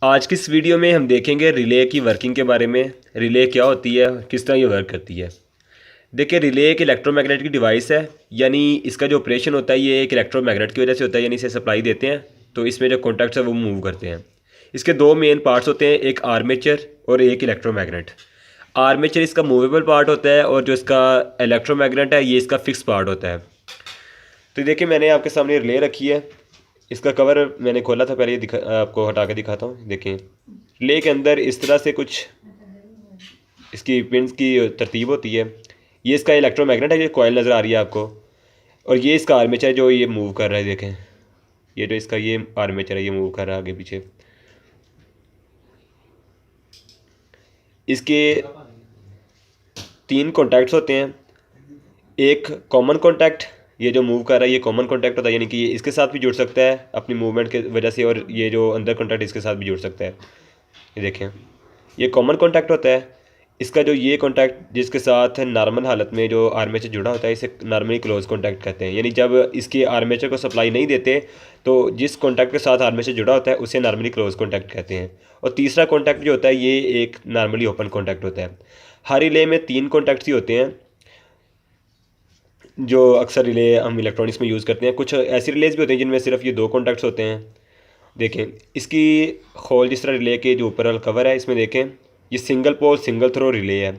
आज की इस वीडियो में हम देखेंगे रिले की वर्किंग के बारे में। रिले क्या होती है, किस तरह ये वर्क करती है। देखिए, रिले एक इलेक्ट्रोमैग्नेट की डिवाइस है, यानी इसका जो ऑपरेशन होता है ये एक इलेक्ट्रोमैग्नेट की वजह से होता है। यानी इसे सप्लाई देते हैं तो इसमें जो कॉन्टैक्ट्स है वो मूव करते हैं। इसके दो मेन पार्ट्स होते हैं, एक आर्मेचर और एक इलेक्ट्रोमैग्नेट। आर्मेचर इसका मूवेबल पार्ट होता है और जो इसका इलेक्ट्रोमैग्नेट है ये इसका फिक्स पार्ट होता है। तो देखिए, मैंने आपके सामने रिले रखी है। इसका कवर मैंने खोला था, पहले ये आपको हटा के दिखाता हूँ। देखें, रिले के अंदर इस तरह से कुछ इसकी पिन्स की तरतीब होती है। ये इसका इलेक्ट्रोमैग्नेट है, ये कॉइल नज़र आ रही है आपको, और ये इसका आर्मेचर है जो ये मूव कर रहा है। देखें, ये जो इसका ये आर्मेचर है ये मूव कर रहा है आगे पीछे। इसके तीन कॉन्टैक्ट्स होते हैं। एक कॉमन कॉन्टैक्ट, ये जो मूव कर रहा है ये कॉमन कॉन्टैक्ट होता है, यानी कि ये इसके साथ भी जुड़ सकता है अपनी मूवमेंट के वजह से, और ये जो अंदर कॉन्टैक्ट इसके साथ भी जुड़ सकता है। ये देखें, ये कॉमन कॉन्टैक्ट होता है। इसका जो ये कॉन्टैक्ट जिसके साथ नॉर्मल हालत में जो आर्मेचर जुड़ा होता है इसे नॉर्मली क्लोज कॉन्टैक्ट कहते हैं। यानी जब इसके आर्मेचर को सप्लाई नहीं देते तो जिस कॉन्टैक्ट के साथ आर्मेचर जुड़ा होता है उसे नॉर्मली क्लोज कॉन्टैक्ट कहते हैं। और तीसरा कॉन्टैक्ट जो होता है ये एक नॉर्मली ओपन कॉन्टैक्ट होता है। हर रिले में तीन कॉन्टैक्ट्स ही होते हैं जो अक्सर रिले हम इलेक्ट्रॉनिक्स में यूज़ करते हैं। कुछ ऐसी रिलेज भी होते हैं जिनमें सिर्फ ये दो कॉन्टैक्ट्स होते हैं। देखें, इसकी खोल जिस तरह रिले के जो ऊपर वाला कवर है इसमें देखें, ये single pole single throw relay है।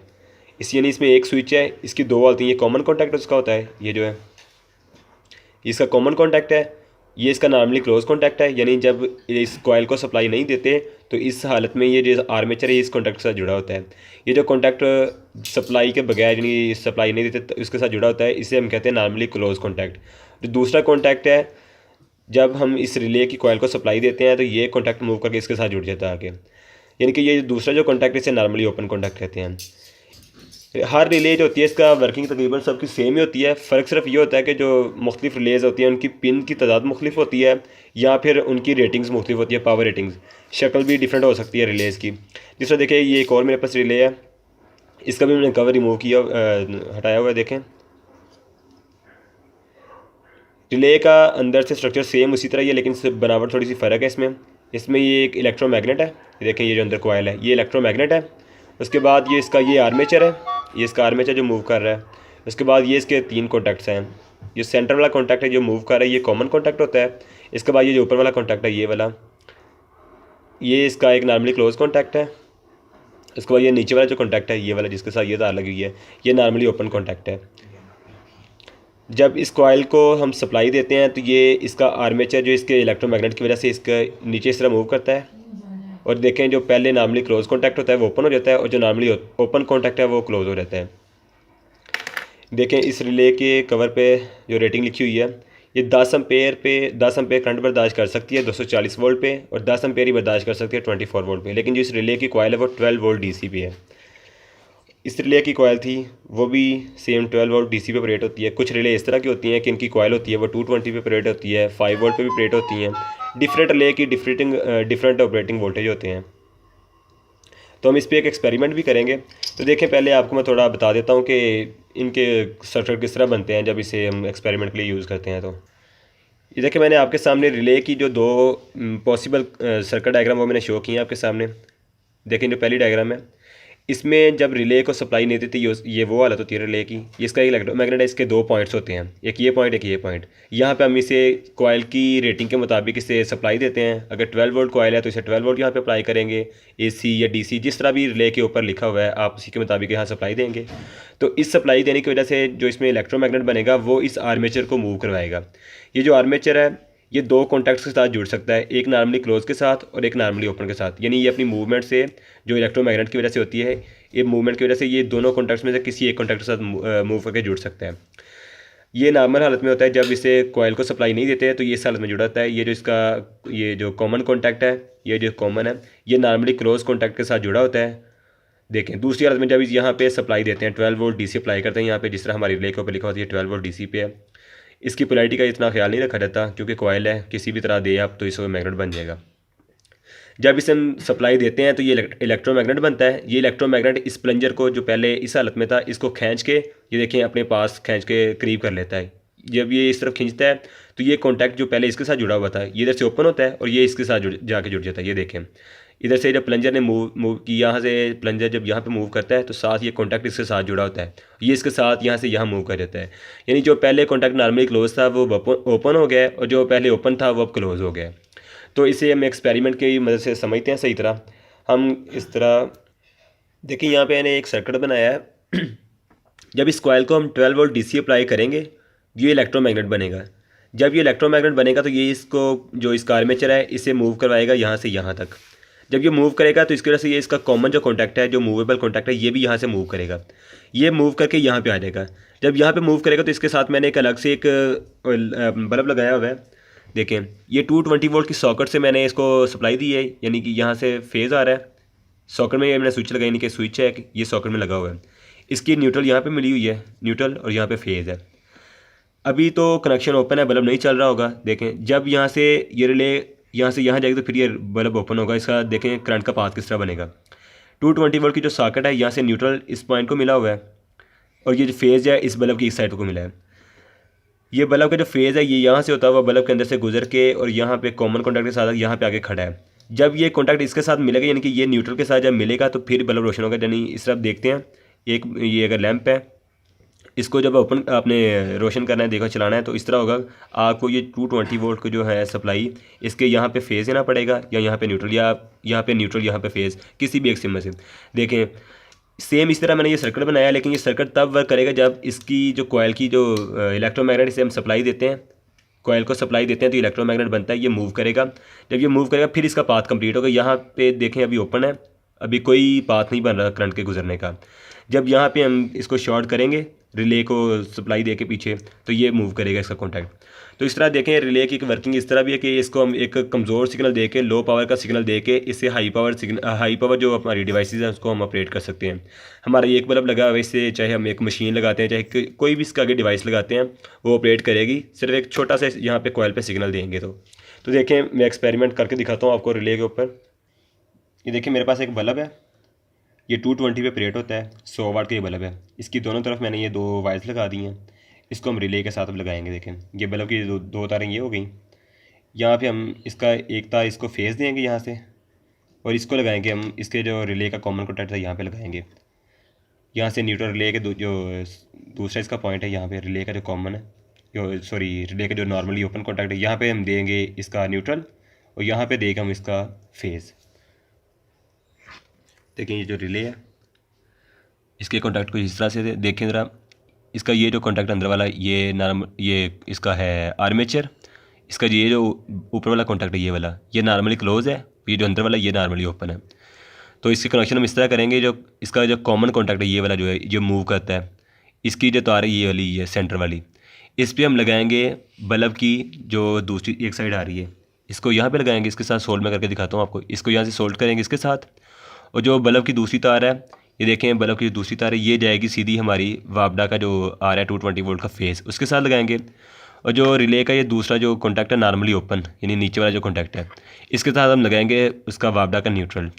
इस यानी इसमें एक स्विच है, इसकी दो वालती हैं। ये कॉमन कॉन्टैक्ट उसका होता है, ये जो है इसका कॉमन कॉन्टैक्ट है। ये इसका नॉर्मली क्लोज कॉन्टैक्ट है, यानी जब इस कॉइल को सप्लाई नहीं देते तो इस हालत में ये जो आर्मेचर है इस कॉन्टैक्ट के साथ जुड़ा होता है। ये जो कॉन्टैक्ट सप्लाई के बगैर यानी सप्लाई नहीं देते तो इसके साथ जुड़ा होता है, इसे हम कहते हैं नॉर्मली क्लोज कॉन्टैक्ट। जो दूसरा कॉन्टैक्ट है, जब हम इस रिले की कॉइल को सप्लाई देते हैं तो ये कॉन्टैक्ट मूव करके इसके साथ जुड़ जाता है आगे। यानी कि ये दूसरा जो कॉन्टैक्ट इसे नॉर्मली ओपन कॉन्टैक्ट कहते हैं। हर रिले जो होती है इसका वर्किंग तकरीबन सबकी सेम ही होती है। फ़र्क सिर्फ ये होता है कि जो मुख्तलिफ रिलेज़ होती हैं उनकी पिन की तादाद मुख्तलिफ होती है या फिर उनकी रेटिंग्स मुख्तलिफ होती है, पावर रेटिंग्स। शक्ल भी डिफरेंट हो सकती है रिलेज़ की। जिस तरह देखिए, ये एक और मेरे पास रिले है, इसका भी मैंने कवर रिमूव किया हटाया हुआ है। देखें, रिले का अंदर से स्ट्रक्चर सेम उसी तरह ही है, लेकिन बनावट थोड़ी सी फ़र्क है इसमें। इसमें ये एक इलेक्ट्रोमैग्नेट है, देखें ये जो अंदर कॉइल है ये इलेक्ट्रोमैग्नेट है। उसके बाद ये इसका ये आर्मेचर है, ये इसका आर्मेचर जो मूव कर रहा है। उसके बाद ये इसके तीन कॉन्टैक्ट्स हैं। ये सेंटर वाला कॉन्टैक्ट है जो मूव कर रहा है, ये कॉमन कॉन्टैक्ट होता है। इसके बाद ये जो ऊपर वाला कॉन्टैक्ट है ये वाला, ये इसका एक नॉर्मली क्लोज कॉन्टैक्ट है। उसके बाद ये नीचे वाला जो कॉन्टैक्ट है ये वाला जिसके साथ ये तार लगी हुई है, ये नॉर्मली ओपन कॉन्टैक्ट है। जब इस कॉइल को हम सप्लाई देते हैं तो ये इसका आर्मेचर जो इसके इलेक्ट्रोमैग्नेट की वजह से इसका नीचे इस तरह मूव करता है। और देखें, जो पहले नॉर्मली क्लोज कॉन्टैक्ट होता है वो ओपन हो जाता है, और जो नॉर्मली ओपन कॉन्टैक्ट है वो क्लोज हो जाता है। देखें, इस रिले के कवर पे जो रेटिंग लिखी हुई है, ये 10 एम्पेयर करंट बर्दाश्त कर सकती है 240 वोल्ट पे, और 10 एम्पेयर ही बर्दाश्त कर सकती है 24 वोल्ट पे। लेकिन जो इस रिले की कॉइल है वो 12 वोल्ट डीसी पे है। इस रिले की कॉइल थी वो भी सेम 12 वोल्ट डीसी पे ऑपरेट होती है। कुछ रिले इस तरह की होती हैं कि इनकी कॉइल होती है वो 220 पे ऑपरेट होती है, 5 वोल्ट पे भी ऑपरेट होती हैं। डिफरेंट रिले की डिफरेंट ऑपरेटिंग वोल्टेज होते हैं। तो हम इस पर एक एक्सपेरिमेंट भी करेंगे। तो देखें, पहले आपको मैं थोड़ा बता देता हूँ कि इनके सर्किट किस तरह बनते हैं जब इसे हम एक्सपेरिमेंट के लिए यूज़ करते हैं। तो ये देखें, मैंने आपके सामने रिले की जो दो पॉसिबल सर्किट डायग्राम वो मैंने शो किए हैं आपके सामने। देखें, जो पहली डायग्राम है इसमें जब रिले को सप्लाई नहीं देती ये वो हालत होती है रिले की। इसका एक इलेक्ट्रोमैग्नेट है, इसके दो पॉइंट्स होते हैं, एक ये पॉइंट एक ये पॉइंट। यहाँ पे हम इसे कॉइल की रेटिंग के मुताबिक इसे सप्लाई देते हैं। अगर 12 वोल्ट कॉइल है तो इसे 12 वोल्ट यहाँ पे अप्लाई करेंगे। एसी या डीसी जिस तरह भी रिले के ऊपर लिखा हुआ है आप उसी के मुताबिक यहाँ सप्लाई देंगे। तो इस सप्लाई देने की वजह से जो इसमें इलेक्ट्रोमैग्नेट बनेगा वो इस आर्मेचर को मूव करवाएगा। ये जो आर्मेचर है ये दो कॉन्टैक्ट्स के साथ जुड़ सकता है, एक नॉर्मली क्लोज के साथ और एक नॉर्मली ओपन के साथ। यानी ये अपनी मूवमेंट से जो इलेक्ट्रोमैग्नेट की वजह से होती है, ये मूवमेंट की वजह से ये दोनों कॉन्टैक्ट्स में से किसी एक कॉन्टैक्ट के साथ मूव करके जुड़ सकता है। ये नॉर्मल हालत में होता है, जब इसे कॉइल को सप्लाई नहीं देते तो ये इस हालत में जुड़ा होता है। ये जो इसका ये जो कॉमन कॉन्टैक्ट है, ये जो कॉमन है ये नॉर्मली क्लोज कॉन्टैक्ट के साथ जुड़ा होता है। देखें, दूसरी हालत में जब इस यहाँ पे सप्लाई देते हैं 12 वोल्ट डीसी अप्लाई करते हैं यहाँ पे, जिस तरह हमारी रिले के ऊपर लिखा होता है 12 वोल्ट डीसी पे है। इसकी पोलैरिटी का इतना ख्याल नहीं रखा जाता क्योंकि कॉइल है, किसी भी तरह दे आप तो इसको मैग्नेट बन जाएगा। जब इसे हम सप्लाई देते हैं तो ये इलेक्ट्रोमैग्नेट बनता है। ये इलेक्ट्रोमैग्नेट इस प्लंजर को जो पहले इस हालत में था इसको खींच के ये देखें अपने पास खींच के करीब कर लेता है। जब ये इस तरफ खींचता है तो ये कॉन्टैक्ट जो पहले इसके साथ जुड़ा हुआ था ये इधर से ओपन होता है और ये इसके साथ जाके जुड़ जाता है। ये देखें इधर से जब प्लंजर ने मूव की, यहाँ से प्लंजर जब यहाँ पे मूव करता है तो साथ ये कॉन्टैक्ट इसके साथ जुड़ा होता है, ये इसके साथ यहाँ से यहाँ मूव कर जाता है। यानी जो पहले कॉन्टैक्ट नॉर्मली क्लोज था वो ओपन हो गया है और जो पहले ओपन था वो अब क्लोज हो गया है। तो इसे हम एक्सपेरिमेंट की मदद से समझते हैं सही तरह। हम इस तरह देखिए यहाँ पे मैंने एक सर्किट बनाया है। जब इस कॉइल को हम 12 वोल्ट डीसी अप्लाई करेंगे ये इलेक्ट्रोमैग्नेट बनेगा। जब ये इलेक्ट्रोमैग्नेट बनेगा तो ये इसको जो इसका आर्मेचर है इसे मूव करवाएगा यहाँ से यहाँ तक। जब ये मूव करेगा तो इसकी वजह से ये इसका कॉमन जो कॉन्टैक्ट है, जो मूवेबल कॉन्टैक्ट है, ये भी यहाँ से मूव करेगा। ये मूव करके यहाँ पे आ जाएगा। जब यहाँ पे मूव करेगा तो इसके साथ मैंने एक अलग से एक बल्ब लगाया हुआ है। देखें ये 220 वोल्ट की सॉकेट से मैंने इसको सप्लाई दी है, यानी कि यहाँ से फेज़ आ रहा है। सॉकेट में ये मैंने स्विच लगाई, यानी कि स्विच है ये सॉकेट में लगा हुआ है। इसकी न्यूट्रल यहाँ पे मिली हुई है, न्यूट्रल, और यहाँ पे फेज़ है। अभी तो कनेक्शन ओपन है, बल्ब नहीं चल रहा होगा। देखें जब यहाँ से ये रिले यहाँ से यहाँ जाएगी तो फिर ये बल्ब ओपन होगा। इसका देखें करंट का पाथ किस तरह बनेगा। 220 वोल्ट की जो सॉकेट है यहाँ से न्यूट्रल इस पॉइंट को मिला हुआ है और ये जो फेज़ है इस बल्ब की इस साइड को मिला है। ये बल्ब का जो फेज़ है ये यहाँ से होता हुआ बल्ब के अंदर से गुजर के और यहाँ पे कॉमन कॉन्टैक्ट के साथ यहाँ पे आके खड़ा है। जब ये कॉन्टैक्ट इसके साथ मिलेगा, यानी कि ये न्यूट्रल के साथ जब मिलेगा तो फिर बल्ब रोशन होगा। यानी इस तरफ देखते हैं, एक ये अगर लैंप है इसको जब ओपन आपने रोशन करना है, देखो चलाना है, तो इस तरह होगा। आपको ये 220 वोल्ट को जो है सप्लाई इसके यहाँ पे फेज़ देना पड़ेगा या यहाँ पे न्यूट्रल, या यहाँ पे न्यूट्रल यहाँ पे फेज़, किसी भी एक सिम में से। देखें सेम इस तरह मैंने ये सर्किट बनाया, लेकिन ये सर्किट तब वर्क करेगा जब इसकी जो कॉइल की जो इलेक्ट्रोमैग्नेट से हम सप्लाई देते हैं, कॉइल को सप्लाई देते हैं तो इलेक्ट्रोमैग्नेट बनता है, ये मूव करेगा। जब ये मूव करेगा फिर इसका पाथ कंप्लीट होगा। यहाँ पे देखें अभी ओपन है, अभी कोई पाथ नहीं बन रहा करंट के गुजरने का। जब यहाँ पे हम इसको शॉर्ट करेंगे रिले को सप्लाई दे के पीछे, तो ये मूव करेगा इसका कॉन्टैक्ट। तो इस तरह देखें रिले की वर्किंग इस तरह भी है कि इसको हम एक कमज़ोर सिग्नल दे के, लो पावर का सिग्नल दे के, इससे हाई पावर जो हमारी डिवाइसेस हैं उसको हम ऑपरेट कर सकते हैं। हमारा एक बल्ब लगा हुआ, इससे चाहे हम एक मशीन लगाते हैं, चाहे कोई भी इसका आगे डिवाइस लगाते हैं वो ऑपरेट करेगी, सिर्फ एक छोटा सा यहाँ पे कॉइल पे सिग्नल देंगे। तो देखें मैं एक्सपेरिमेंट करके दिखाता हूँ आपको रिले के ऊपर। ये देखिए मेरे पास एक बल्ब है, ये 220 पे ऑपरेट होता है, 100 वाट का ये बल्ब है। इसकी दोनों तरफ मैंने ये 2 वायर्स लगा दी हैं, इसको हम रिले के साथ अब लगाएंगे। देखें ये बल्ब की दो तारें ये हो गई। यहाँ पे हम इसका एक तार इसको फेस देंगे यहाँ से, और इसको लगाएंगे हम इसके जो रिले का कॉमन कॉन्टैक्ट है यहाँ पे लगाएंगे। यहाँ से न्यूट्रल रिले के जो दूसरा इसका पॉइंट है, यहाँ पे रिले का जो कॉमन है, रिले का जो नॉर्मली ओपन कॉन्टैक्ट है, यहाँ पे हम देंगे इसका न्यूट्रल और यहाँ पे देंगे हम इसका फेज़। देखिए ये जो रिले है इसके कॉन्टैक्ट को इस तरह से देखें ज़रा। इसका ये जो कॉन्टैक्ट अंदर वाला ये इसका है आर्मेचर। इसका ये जो ऊपर वाला कॉन्टैक्ट है ये वाला, ये नॉर्मली क्लोज है, ये जो अंदर वाला ये नॉर्मली ओपन है। तो इसके कनेक्शन हम इस तरह करेंगे, जो इसका जो कॉमन कॉन्टैक्ट है ये वाला जो है जो मूव करता है, इसकी जो तार है ये वाली, ये सेंटर वाली, इस पर हम लगाएंगे बल्ब की जो दूसरी एक साइड आ रही है, इसको यहाँ पे लगाएंगे। इसके साथ सोल्ड में करके दिखाता हूँ आपको। इसको यहाँ से सोल्ड करेंगे इसके साथ, और जो बल्ब की दूसरी तार है ये देखें, बल्ब की दूसरी तार है ये जाएगी सीधी हमारी वापडा का जो आ रहा है 220 वोल्ट का फेस, उसके साथ लगाएंगे। और जो रिले का ये दूसरा जो कॉन्टैक्ट है नॉर्मली ओपन, यानी नीचे वाला जो कॉन्टैक्ट है, इसके साथ हम लगाएंगे उसका वापडा का न्यूट्रल।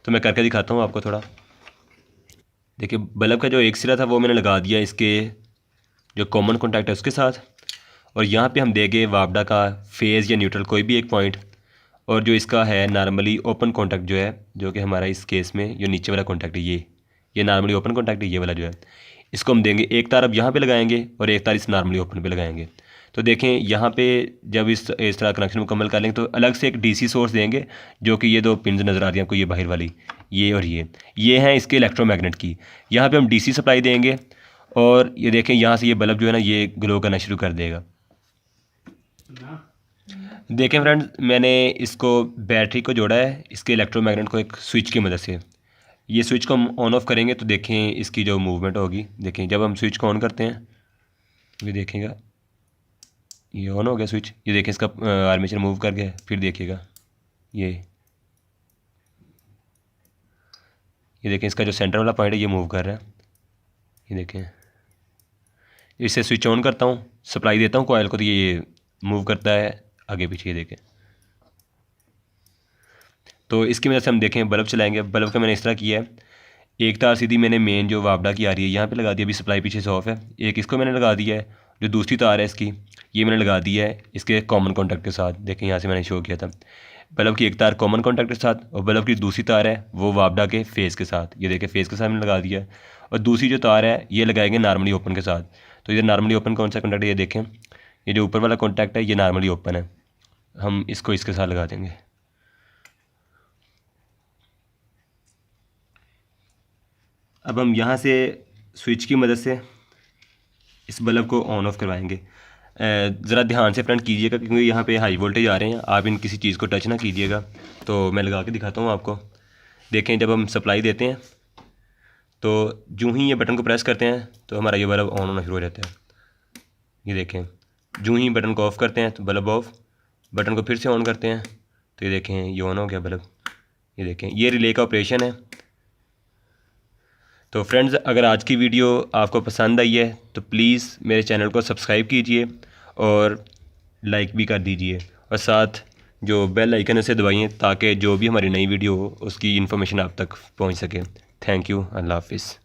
तो मैं करके दिखाता हूँ आपको थोड़ा। देखिए बल्ब का जो एक सिरा था वो मैंने लगा दिया इसके जो कॉमन कॉन्टैक्ट है उसके साथ, और यहाँ पे हम देंगे वापडा का फेज़ या न्यूट्रल कोई भी एक पॉइंट, और जो इसका है नॉर्मली ओपन कॉन्टैक्ट जो है, जो कि हमारा इस केस में जो नीचे वाला कॉन्टैक्ट है ये नॉर्मली ओपन कॉन्टैक्ट है ये वाला जो है, इसको हम देंगे एक तार अब यहाँ पे लगाएंगे और एक तार इस नॉर्मली ओपन पे लगाएंगे। तो देखें यहाँ पे जब इस तरह कनेक्शन मुकम्मल कर लेंगे तो अलग से एक डीसी सोर्स देंगे, जो कि ये 2 पिन्स नज़र आ रही हैं आपको, ये बाहर वाली ये और ये हैं इसके इलेक्ट्रोमैग्नेट की। यहाँ पे हम डीसी सप्लाई देंगे और ये देखें यहाँ से ये बल्ब जो है ना ये ग्लो करना शुरू कर देगा। देखें फ्रेंड्स मैंने इसको बैटरी को जोड़ा है इसके इलेक्ट्रोमैग्नेट को एक स्विच की मदद से। ये स्विच को हम ऑन ऑफ करेंगे तो देखें इसकी जो मूवमेंट होगी। देखें जब हम स्विच को ऑन करते हैं ये देखेगा ये ऑन हो गया स्विच। ये देखें इसका आर्मेचर मूव कर गया। फिर देखिएगा ये देखें इसका जो सेंटर वाला पॉइंट है ये मूव कर रहा है। ये देखें इससे स्विच ऑन करता हूँ, सप्लाई देता हूँ कॉइल को, तो ये मूव करता है आगे पीछे। देखें तो इसकी वजह से हम देखें बल्ब चलाएंगे। बल्ब का मैंने इस तरह किया है, एक तार सीधी मैंने मेन जो वापडा की आ रही है यहाँ पे लगा दिया, अभी सप्लाई पीछे से ऑफ है। एक इसको मैंने लगा दिया है जो दूसरी तार है इसकी, ये मैंने लगा दी है इसके कॉमन कॉन्टैक्ट के साथ। देखें यहाँ से मैंने शो किया था, बल्ब की एक तार कॉमन कॉन्टैक्ट के साथ और बल्ब की दूसरी तार है वो वापडा के फेस के साथ। ये देखें फेस के साथ मैंने लगा दिया है। और दूसरी जो तार है ये लगाएंगे नॉर्मली ओपन के साथ। तो ये नॉर्मली ओपन कौन सा कॉन्टैक्ट है, ये देखें, ये जो ऊपर वाला कॉन्टैक्ट है ये नॉर्मली ओपन है, हम इसको इसके साथ लगा देंगे। अब हम यहाँ से स्विच की मदद से इस बल्ब को ऑन ऑफ करवाएंगे। ज़रा ध्यान से फ्रेंड कीजिएगा क्योंकि यहाँ पे हाई वोल्टेज आ रहे हैं, आप इन किसी चीज़ को टच ना कीजिएगा। तो मैं लगा के दिखाता हूँ आपको। देखें जब हम सप्लाई देते हैं तो जूँ ही ये बटन को प्रेस करते हैं तो हमारा ये बल्ब ऑन होना शुरू हो जाता है। ये देखें, जूँ ही बटन को ऑफ़ करते हैं तो बल्ब ऑफ, बटन को फिर से ऑन करते हैं तो ये देखें ये ऑन हो गया बल्ब। ये देखें ये रिले का ऑपरेशन है। तो फ्रेंड्स अगर आज की वीडियो आपको पसंद आई है तो प्लीज़ मेरे चैनल को सब्सक्राइब कीजिए और लाइक भी कर दीजिए और साथ जो बेल आइकन है उसे दबाइए ताकि जो भी हमारी नई वीडियो हो उसकी इन्फॉर्मेशन आप तक पहुंच सके। थैंक यू, अल्लाह हाफिज़।